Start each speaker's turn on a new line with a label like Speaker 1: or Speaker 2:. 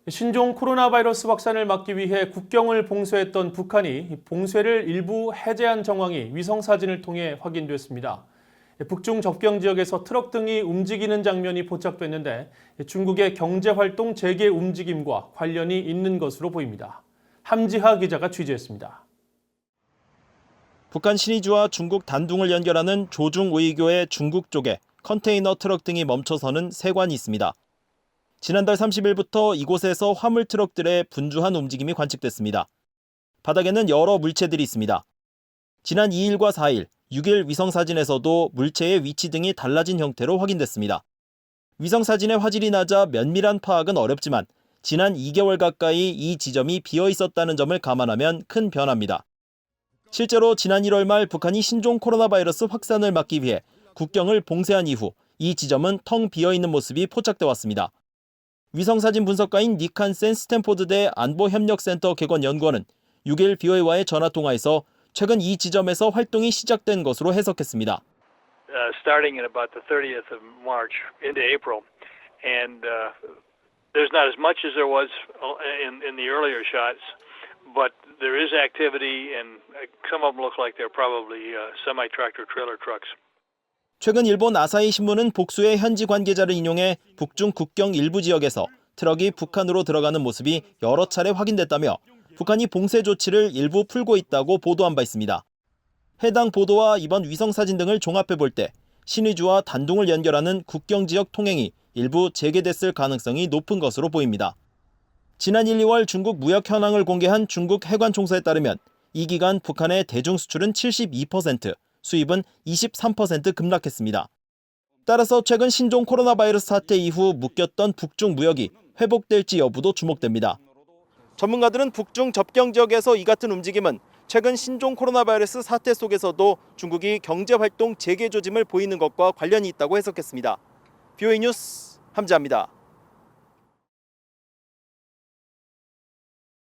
Speaker 1: 신종 코로나 바이러스 확산을 막기 위해 국경을 봉쇄했던 북한이 봉쇄를 일부 해제한 정황이 위성사진을 통해 확인됐습니다. 북중 접경 지역에서 트럭 등이 움직이는 장면이 포착됐는데 중국의 경제활동 재개 움직임과 관련이 있는 것으로 보입니다. 함지하 기자가 취재했습니다.
Speaker 2: 북한 신의주와 중국 단둥을 연결하는 조중우이교의 중국 쪽에 컨테이너 트럭 등이 멈춰서는 세관이 있습니다. 지난달 30일부터 이곳에서 화물 트럭들의 분주한 움직임이 관측됐습니다. 바닥에는 여러 물체들이 있습니다. 지난 2일과 4일, 6일 위성사진에서도 물체의 위치 등이 달라진 형태로 확인됐습니다. 위성사진의 화질이 낮아 면밀한 파악은 어렵지만 지난 2개월 가까이 이 지점이 비어 있었다는 점을 감안하면 큰 변화입니다. 실제로 지난 1월 말 북한이 신종 코로나 바이러스 확산을 막기 위해 국경을 봉쇄한 이후 이 지점은 텅 비어 있는 모습이 포착돼 왔습니다. 위성사진 분석가인 닉 한센 스탠포드대 안보협력센터 객원 연구원은 6일 BOA와의 전화통화에서 최근 이 지점에서 활동이 시작된 것으로 해석했습니다.
Speaker 3: Starting in about the 30th of March into April, and there's not as much as there was in the earlier shots, but there is activity, and some of them look like they're probably semi-tractor trailer trucks.
Speaker 2: 최근 일본 아사히 신문은 복수의 현지 관계자를 인용해 북중 국경 일부 지역에서 트럭이 북한으로 들어가는 모습이 여러 차례 확인됐다며 북한이 봉쇄 조치를 일부 풀고 있다고 보도한 바 있습니다. 해당 보도와 이번 위성사진 등을 종합해 볼 때 신의주와 단둥을 연결하는 국경 지역 통행이 일부 재개됐을 가능성이 높은 것으로 보입니다. 지난 1, 2월 중국 무역 현황을 공개한 중국 해관총서에 따르면 이 기간 북한의 대중 수출은 72%, 수입은 23% 급락했습니다. 따라서 최근 신종 코로나 바이러스 사태 이후 묶였던 북중 무역이 회복될지 여부도 주목됩니다. 전문가들은 북중 접경 지역에서 이 같은 움직임은 최근 신종 코로나 바이러스 사태 속에서도 중국이 경제활동 재개 조짐을 보이는 것과 관련이 있다고 해석했습니다. BOA 뉴스 함지하입니다.